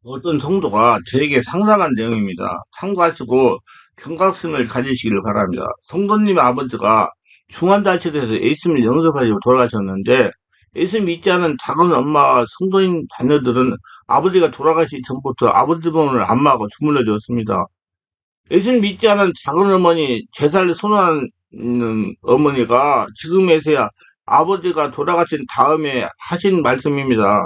어떤 성도가 저에게 상담한 내용입니다. 참고하시고 경각심을 가지시기를 바랍니다. 성도님의 아버지가 중환자실에서 예수님을 영접하시고 돌아가셨는데 예수 믿지 않은 작은 엄마와 성도인 자녀들은 아버지가 돌아가시기 전부터 아버지 몸을 안마하고 주물러 주었습니다. 예수 믿지 않은 작은 어머니, 제사를 선언하는 어머니가 지금에서야 아버지가 돌아가신 다음에 하신 말씀입니다.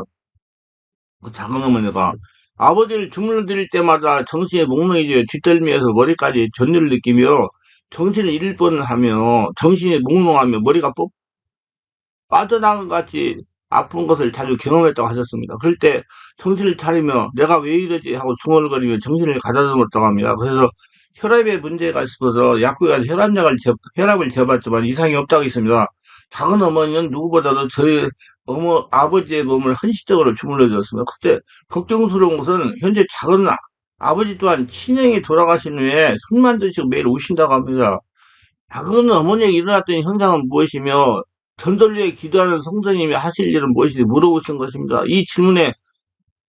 그 작은 어머니가 아버지를 주물러 드릴 때마다 정신이 몽롱해져 뒷덜미에서 머리까지 전율을 느끼며 정신을 잃을 뻔하며 정신이 몽롱하며 머리가 빠져나간 것 같이 아픈 것을 자주 경험했다고 하셨습니다. 그럴 때 정신을 차리며 내가 왜 이러지 하고 중얼거리며 정신을 가다듬었다고 합니다. 그래서 혈압에 문제가 있어서 약국에 가서 혈압을 재봤지만 이상이 없다고 했습니다. 작은 어머니는 누구보다도 저희 아버지의 몸을 헌신적으로 주물러 주었습니다. 그때 걱정스러운 것은 현재 작은 아버지 또한 친형이 돌아가신 후에 술만 드시고 매일 오신다고 합니다. 작은 어머니에게 일어났던 현상은 무엇이며 전도를 에 기도하는 성도님이 하실 일은 무엇인지 물어보신 것입니다. 이 질문에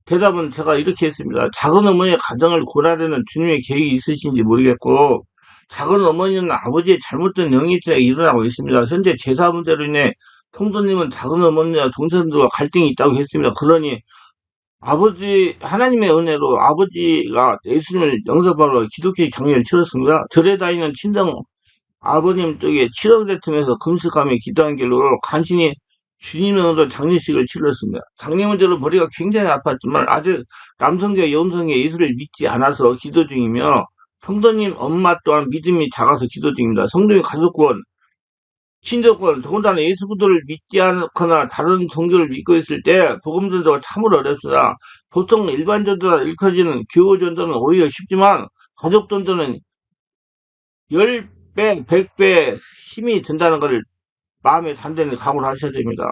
대답은 제가 이렇게 했습니다. 작은 어머니의 가정을 고려하려는 주님의 계획이 있으신지 모르겠고 작은 어머니는 아버지의 잘못된 영입자에 일어나고 있습니다. 현재 제사 문제로 인해 성도님은 작은 어머니와 동생들과 갈등이 있다고 했습니다. 그러니 하나님의 은혜로 아버지가 예수님을 영접하러 기독교의 장례를 치렀습니다. 절에 다니는 친정 아버님 쪽에 7억 대틈에서 금식하며 기도한 길로 간신히 주님의 은혜로 장례식을 치렀습니다. 장례 문제로 머리가 굉장히 아팠지만 아직 남성계 여성계 예수를 믿지 않아서 기도 중이며 성도님 엄마 또한 믿음이 작아서 기도 중입니다. 성도님 가족권, 친족권, 더군다나 예수 그리스도를 믿지 않거나 다른 종교를 믿고 있을 때 복음 전도가 참으로 어렵습니다. 보통 일반 전도가 일컬어지는 교우 전도는 오히려 쉽지만 가족 전도는 10배, 100배 힘이 든다는 것을 마음에 단단히 각오를 하셔야 됩니다.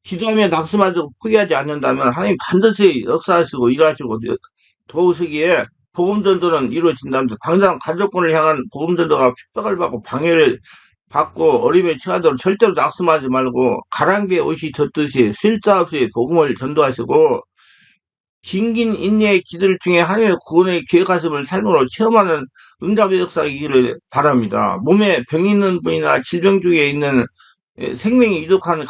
기도하며 낙심하고 포기하지 않는다면 하나님 반드시 역사하시고 일하시고 도우시기에 복음전도는 이루어진답니다. 당장 가족권을 향한 복음전도가 핍박을 받고 방해를 받고 어림에 처하도록 절대로 낙심하지 말고 가랑비에 옷이 젖듯이 쓸데없이 복음을 전도하시고 긴긴 인내의 기도를 통해 하나님의 구원의 계획하심을 삶으로 체험하는 응답의 역사이기를 바랍니다. 몸에 병이 있는 분이나 질병 중에 있는 생명이 위독한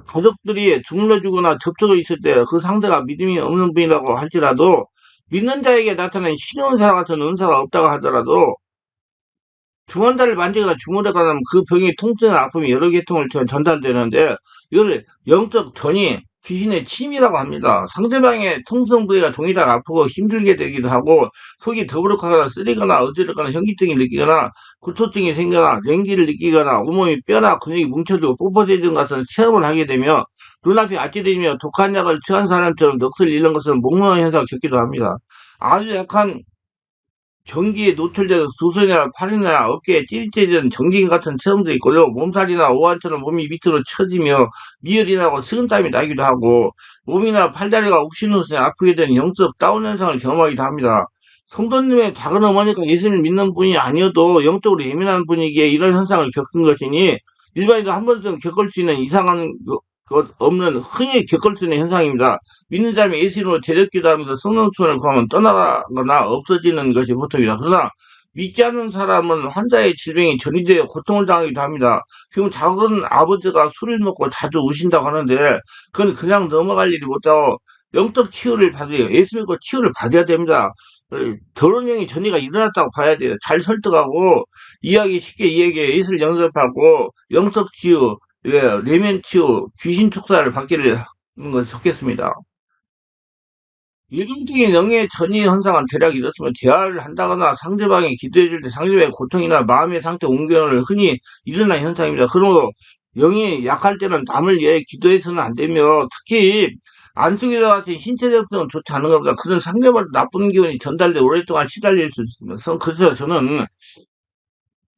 가족들이 주물러주거나 접촉을 있을 때 그 상대가 믿음이 없는 분이라고 할지라도 믿는 자에게 나타난 신의 은사 같은 은사가 없다고 하더라도 중환자를 만지거나 주물러가면 그 병의 통증이나 아픔이 여러 계통을 통해 전달되는데 이걸 영적 전이 귀신의 침이라고 합니다. 상대방의 통증 부위가 동일하게 아프고 힘들게 되기도 하고 속이 더부룩하거나 쓰리거나 어지럽거나 현기증이 느끼거나 구토증이 생겨나 냉기를 느끼거나 온몸이 뼈나 근육이 뭉쳐지고 뻣뻣해지는 것을 체험을 하게 되며 눈앞이 아찔해지며 독한 약을 취한 사람처럼 넋을 잃는 것은 몽롱한 현상을 겪기도 합니다. 아주 약한 전기에 노출돼서 수선이나 팔이나 어깨에 찌릿찌릿한 정지기 같은 체험도 있고요. 몸살이나 오한처럼 몸이 밑으로 처지며 미열이 나고 식은땀이 나기도 하고 몸이나 팔다리가 욱신욱신 아프게 되는 영적 다운 현상을 경험하기도 합니다. 성도님의 작은 어머니가 예수를 믿는 분이 아니어도 영적으로 예민한 분이기에 이런 현상을 겪은 것이니 일반인도 한 번쯤 겪을 수 있는 이상한 것 없는 흔히 겪을 수 있는 현상입니다. 믿는 사람이 예수 이름으로 제력 기도하면서 성령 충만을 구하면 떠나거나 없어지는 것이 보통이다. 그러나 믿지 않는 사람은 환자의 질병이 전이되어 고통을 당하기도 합니다. 지금 작은 아버지가 술을 먹고 자주 우신다고 하는데 그건 그냥 넘어갈 일이 못하고 영적 치유를 받아요. 예수 믿고 치유를 받아야 됩니다. 결혼형이 전이가 일어났다고 봐야 돼요. 잘 설득하고 이야기 쉽게 이야기해 예수를 영접하고 영적 치유, 내면 치유, 귀신 축사를 받기를 하는 것이 좋겠습니다. 일반적인 영의 전이 현상은 대략 이렇습니다. 대화를 한다거나 상대방이 기도해 줄 때 상대방의 고통이나 마음의 상태 옹변을 흔히 일어나는 현상입니다. 그러므로 영이 약할 때는 남을 위해 기도해서는 안 되며 특히 안수기도 같은 신체적성은 좋지 않은 겁니다. 그런 상대방 나쁜 기운이 전달돼 오랫동안 시달릴 수 있습니다. 그래서 저는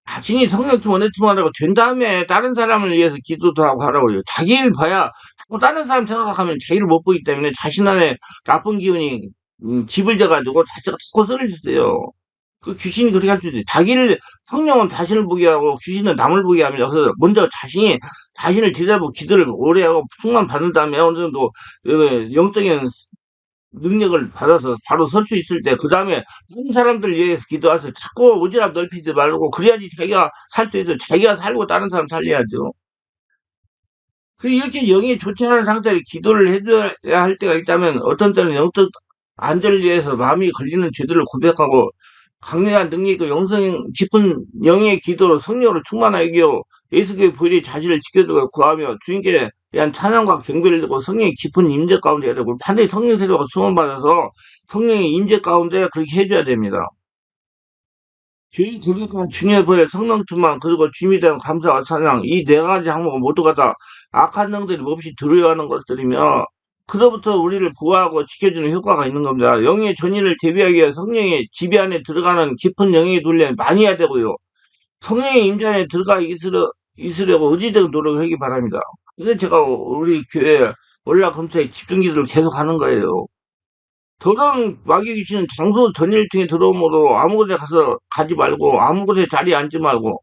자신이 성령 원해충하라고 된 다음에 다른 사람을 위해서 기도도 하고 하라고 해요. 자기 일 봐야 자꾸 다른 사람 생각하면 자기를 못 보기 때문에 자신 안에 나쁜 기운이 집을 져가지고 자체가 자꾸 쓰러졌어요. 그 귀신이 그렇게 할 수 있어요. 성령은 자신을 보게 하고 귀신은 남을 보게 합니다. 그래서 먼저 자신을 들여다보고 기도를 오래 하고 충만 받은 다음에 어느 정도 영적인 능력을 받아서 바로 설 수 있을 때, 그 다음에 다른 사람들 위해서 기도해서 자꾸 오지랖 넓히지 말고, 그래야지 자기가 살 수 있어. 자기가 살고 다른 사람 살려야죠. 그 이렇게 영이 좋지 않은 상태에 기도를 해줘야 할 때가 있다면, 어떤 때는 영적 안전을 위해서 마음이 걸리는 죄들을 고백하고, 강력한 능력 있고 영성 깊은 영의 기도로 성령으로 충만하게 하여 예수의 부일이 자신을 지켜주고 구하며 주님께 대한 찬양과 경배를 듣고 성령의 깊은 임재 가운데 해야 되고, 반드시 성령 세례가 수원받아서 성령의 임재 가운데 그렇게 해줘야 됩니다. 죄의 거룩한 주님의 보혈 성령 충만, 그리고 주님에 대한 감사와 찬양, 이 네 가지 항목 모두가 다 악한 영들이 몹시 두려워하는 것들이며, 그로부터 우리를 보호하고 지켜주는 효과가 있는 겁니다. 영의 전의를 대비하기 위해 성령의 지배 안에 들어가는 깊은 영의 훈련 많이 해야 되고요. 성령의 임재 안에 들어가 있으려고 의지적인 노력을 하기 바랍니다. 그래서 제가 우리 교회 월락검사에 집중 기도를 계속 하는 거예요. 더러운 마귀 귀신은 장소 전일층에 들어오므로 아무 곳에 가지 말고, 아무 곳에 자리에 앉지 말고,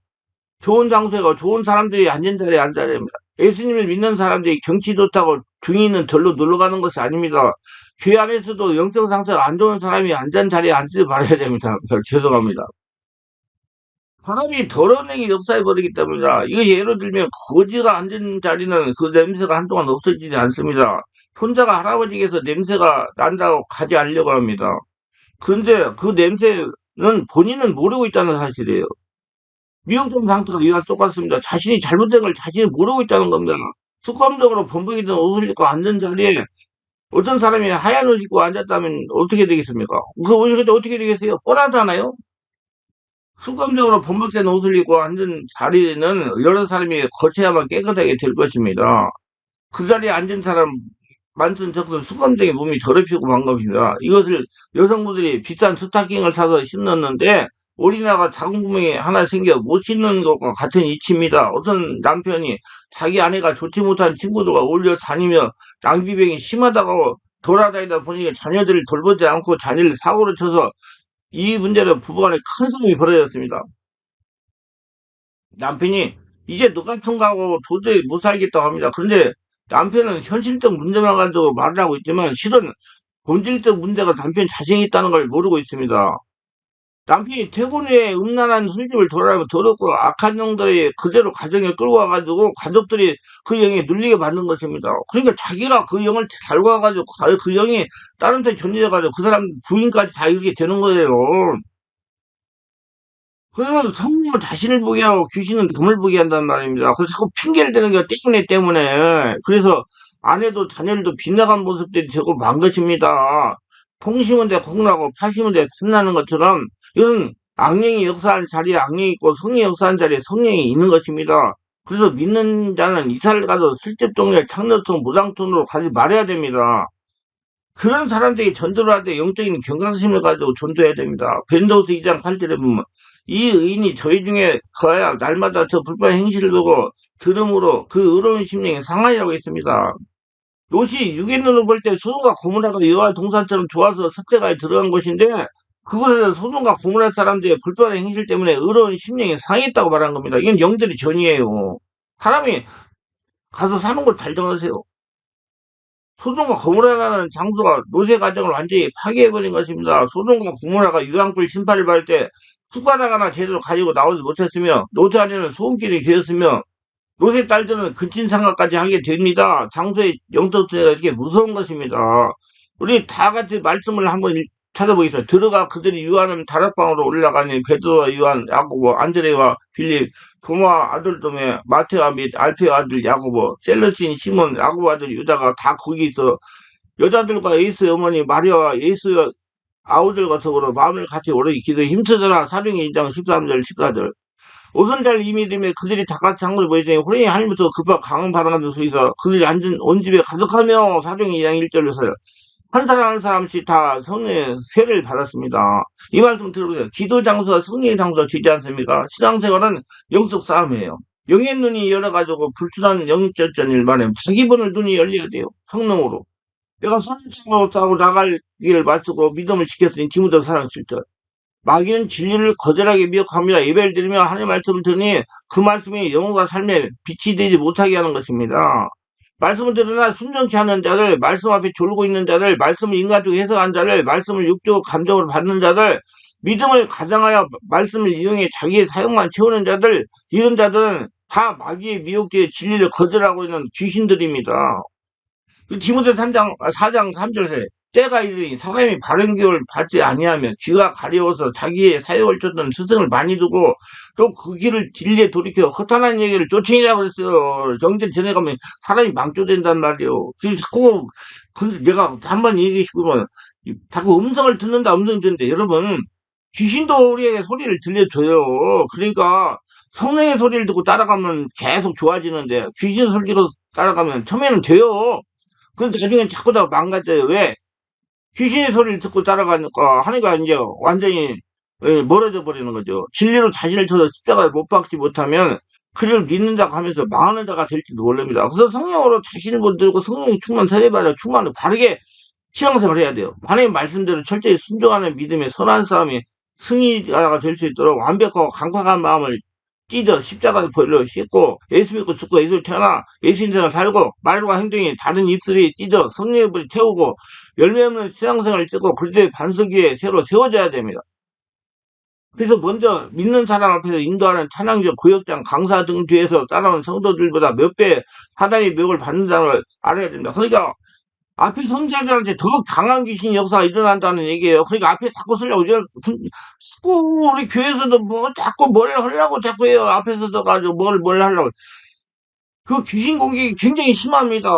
좋은 장소에 가 좋은 사람들이 앉은 자리에 앉아야 됩니다. 예수님을 믿는 사람들이 경치 좋다고 중이 있는 절로 놀러 가는 것이 아닙니다. 교회 안에서도 영적 상태가 안 좋은 사람이 앉은 자리에 앉지 말아야 됩니다. 죄송합니다. 사람이 더러운 행위 역사해 버리기 때문이다. 이거 예를 들면 거지가 앉은 자리는 그 냄새가 한동안 없어지지 않습니다. 손자가 할아버지께서 냄새가 난다고 가지 않으려고 합니다. 그런데 그 냄새는 본인은 모르고 있다는 사실이에요. 미용점 상태가 이와 똑같습니다. 자신이 잘못된 걸 자신이 모르고 있다는 겁니다. 습관적으로 범벅이든 옷을 입고 앉은 자리에 어떤 사람이 하얀 옷 입고 앉았다면 어떻게 되겠습니까? 그 옷이 어떻게 되겠어요? 뻔하잖아요? 습관적으로 범벅된 옷을 입고 앉은 자리는 여러 사람이 거쳐야만 깨끗하게 될 것입니다. 그 자리에 앉은 사람 많든 적든 습관적인 몸이 더럽히고 만 겁니다. 이것을 여성분들이 비싼 스타킹을 사서 신었는데 오리나가 작은 구멍이 하나 생겨 못 신는 것과 같은 이치입니다. 어떤 남편이 자기 아내가 좋지 못한 친구들과 어울려 다니며 낭비병이 심하다고 돌아다니다 보니 자녀들을 돌보지 않고 자녀를 사고로 쳐서, 이 문제로 부부간에 큰 싸움이 벌어졌습니다. 남편이 이제 너 같은 거하고 도저히 못 살겠다고 합니다. 그런데 남편은 현실적 문제만 가지고 말을 하고 있지만, 실은 본질적 문제가 남편 자신이 있다는 걸 모르고 있습니다. 남편이 퇴근 후에 음란한 술집을 돌아다니면 더럽고 악한 영들이 그대로 가정에 끌고 와가지고 가족들이 그 영에 눌리게 만든 것입니다. 그러니까 자기가 그 영을 달고 와가지고 그 영이 다른 데 전이져가지고 그 사람 부인까지 다 이렇게 되는 거예요. 그래서 성령은 자신을 보게 하고 귀신은 남을 보게 한단 말입니다. 그래서 자꾸 핑계를 대는 게 때문에. 그래서 아내도 자녀들도 빗나간 모습들이 되고 만 것입니다. 콩 심은 데 콩나고 파 심은 데 팥나는 것처럼, 이런 악령이 역사한 자리에 악령이 있고 성령이 역사한 자리에 성령이 있는 것입니다. 그래서 믿는 자는 이사를 가도 슬집 동네 창녀성 무당촌으로 가지 말아야 됩니다. 그런 사람들이 전도를 할 때 영적인 경각심을 가지고 전도해야 됩니다. 벤도스 2장 8절에 보면, 이 의인이 저희 중에 거야 날마다 저 불법의 행실을 보고 들음으로 그 의로운 심령이 상하이라고 했습니다. 롯이 육의 눈으로 볼 때 소돔과 고모라가 여호와 동산처럼 좋아서 섭대가에 들어간 것인데, 그것에서 소돔과 고모라 사람들의 불법의 행실 때문에 의로운 심령이 상했다고 말한 겁니다. 이건 영들이 전이에요. 사람이 가서 사는 걸 잘 정하세요. 소돔과 고모라라는 장소가 노세 가정을 완전히 파괴해버린 것입니다. 소돔과 고모라가 유황불 심판을 받을 때 숟가락 하나 제대로 가지고 나오지 못했으며, 노세 안에는 소음길이 되었으며, 노세 딸들은 근친상간까지 하게 됩니다. 장소의 영적 존재가 이렇게 무서운 것입니다. 우리 다 같이 말씀을 한번 찾아보겠습니다. 들어가 그들이 유하는 다락방으로 올라가니 베드로와 요한, 야고보, 안드레와 빌립, 도마 아들 도메, 마테와 및 알페의 아들 야고보, 셀러스인 시몬, 야고보 아들 유다가 다 거기 있어 여자들과 예수의 어머니 마리아와 예수의 아우들과 더불어 마음을 같이 오르기 기도에 힘쓰더라. 사도행전 2장 13절 14절. 오순절 이미림에 그들이 다 같이 한걸 보이더니 호련히 하늘부터 급한 강한 바람을 소리서 그들이 앉은 온 집에 가득하며, 사도행전 2장 1절에서요. 한 사람 한 사람씩 다 성령의 세를 받았습니다. 이 말씀 들어보세요. 기도 장소와 성령의 장소가 되지 않습니까? 신앙생활은 영적 싸움이에요. 영의 눈이 열어가지고 불순한 영적 전일 만에 자기 보는 눈이 열려야 돼요. 성령으로. 내가 선지자로 싸고 나갈 길을 맞추고 믿음을 지켰으니 디모데 사랑 7절. 마귀는 진리를 거절하게 미혹합니다. 예배를 드리며 하나님의 말씀을 들으니 그 말씀이 영혼과 삶에 빛이 되지 못하게 하는 것입니다. 말씀을 들으나 순종치 않는 자들, 말씀 앞에 졸고 있는 자들, 말씀을 인간적으로 해석한 자들, 말씀을 육적 감정으로 받는 자들, 믿음을 가장하여 말씀을 이용해 자기의 사용만 채우는 자들, 이런 자들은 다 마귀의 미혹죄의 진리를 거절하고 있는 귀신들입니다. 디모데 3장, 4장 3절에 때가 이르니 사람이 바른 교훈을 받지 아니하면 귀가 가려워서 자기의 사역을 쫓는 스승을 많이 두고 또 그 길을 진리에 돌이켜 허탄한 얘기를 쫓으니라고 그랬어요. 정죄 전에 가면 사람이 망조된단 말이에요. 그래서 자꾸 내가 한번 얘기해주면 자꾸 음성을 듣는다 음성 듣는데 여러분 귀신도 우리에게 소리를 들려줘요. 그러니까 성령의 소리를 듣고 따라가면 계속 좋아지는데 귀신 소리 듣고 따라가면 처음에는 돼요. 근데 나중에 자꾸 다 망가져요. 왜? 귀신의 소리를 듣고 따라가니까 하니까 이제 완전히 멀어져 버리는 거죠. 진리로 자신을 쳐서 십자가에 못 박지 못하면 그를 믿는 자가 하면서 망하는 자가 될지도 모릅니다. 그래서 성령으로 자신을 붙들고 성령 충만 세례받아 충만을 바르게 신앙생활을 해야 돼요. 하나님 말씀대로 철저히 순종하는 믿음의 선한 싸움이 승리자가 될 수 있도록 완벽하고 강팍한 마음을 찢어 십자가를 벌려 씻고 예수 믿고 죽고 예수 태어나 예수 인생을 살고 말과 행동이 다른 입술이 찢어 성령의 불이 태우고 열매 없는 신앙생활을 찍고 그리스도의 반석 위에 새로 세워져야 됩니다. 그래서 먼저 믿는 사람 앞에서 인도하는 찬양적 구역장 강사 등 뒤에서 따라오는 성도들보다 몇 배 사단의 묘을 받는다는 걸 알아야 됩니다. 그러니까 앞에 선지자들한테 더 강한 귀신 역사가 일어난다는 얘기예요. 그러니까 앞에 자꾸 쓰려고 자꾸 우리 교회에서도 뭐 자꾸 뭘 하려고 자꾸 해요. 앞에 서서 가지고 뭘 하려고. 그 귀신 공격이 굉장히 심합니다.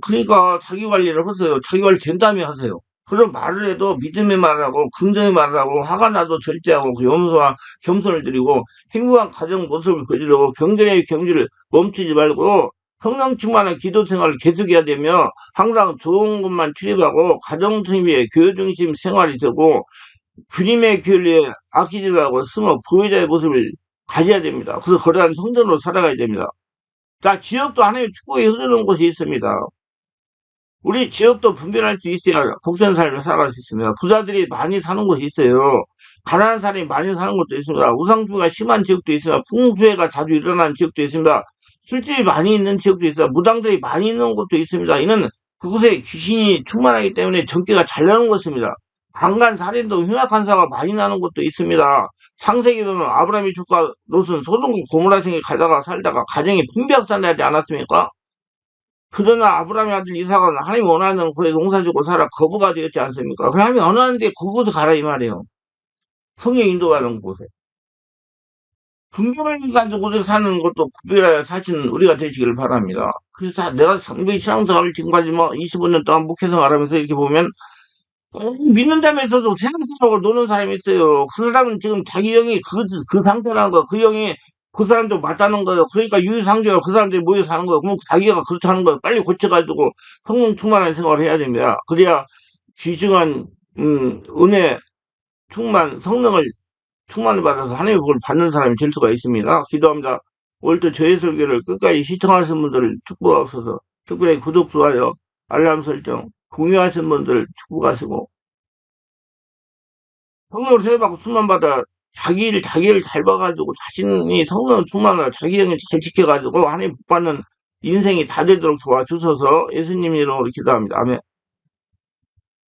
그러니까 자기 관리를 하세요. 자기 관리 된 다음에 하세요. 그런 말을 해도 믿음의 말을 하고 긍정의 말을 하고 화가 나도 절제하고 그 염소와 겸손을 드리고 행복한 가정 모습을 그리려고 경전의 경지를 멈추지 말고 성령 충만한 기도 생활을 계속해야 되며 항상 좋은 것만 출입하고 가정 중심의 교회 중심 생활이 되고 주님의 교회에 아끼지 말고 숨어 보호자의 모습을 가져야 됩니다. 그래서 거대한 성전으로 살아가야 됩니다. 자, 지역도 하나의 축복이 흐르는 곳이 있습니다. 우리 지역도 분별할 수 있어야 복전 삶을 살아갈 수 있습니다. 부자들이 많이 사는 곳이 있어요. 가난한 사람이 많이 사는 곳도 있습니다. 우상주의가 심한 지역도 있습니다. 풍수해가 자주 일어나는 지역도 있습니다. 술집이 많이 있는 지역도 있습니다. 무당들이 많이 있는 곳도 있습니다. 이는 그곳에 귀신이 충만하기 때문에 전개가 잘 나는 곳입니다. 강간, 살인도 흉악한 사고가 많이 나는 곳도 있습니다. 창세기 보면 아브라함의 조카 롯은 소돔과 고모라 생에 가다가 살다가 가정이 풍비박산나지 않았습니까? 그러나 아브라함의 아들 이삭은 하나님 원하는 곳에 농사짓고 살아 거부가 되었지 않습니까? 그 하나님이 원하는데 그곳에 가라 이 말이에요. 성령 인도하는 곳에. 분별을 가지고 사는 것도 구별하여 사시는 우리가 되시기를 바랍니다. 그래서 내가 상비 신앙생활을 지금까지 뭐 25년 동안 목회생활하면서 이렇게 보면 믿는 자면서도 세상생활하고 노는 사람이 있어요. 그 사람은 지금 자기 영이 그 상태라는 거, 그 영이 그 사람도 맞다는 거예요. 그러니까 유유상종으로 그 사람들이 모여 사는 거예요. 그럼 자기가 그렇다는 거예요. 빨리 고쳐가지고 성령 충만한 생활을 해야 됩니다. 그래야 귀중한 은혜 충만 성령을 충만을 받아서 하나님의 복을 받는 사람이 될 수가 있습니다. 기도합니다. 오늘도 저의 설교를 끝까지 시청하신 분들을 축복하옵소서. 특별히 구독, 좋아요, 알람 설정, 공유하신 분들 축복하시고 성령으로 세례받고 수만 받아 자기를 잘 봐가지고 자신이 성령 충만을 자기 영을 잘 지켜가지고 하나님 복 받는 인생이 다 되도록 도와주셔서 예수님 이름으로 기도합니다. 아멘.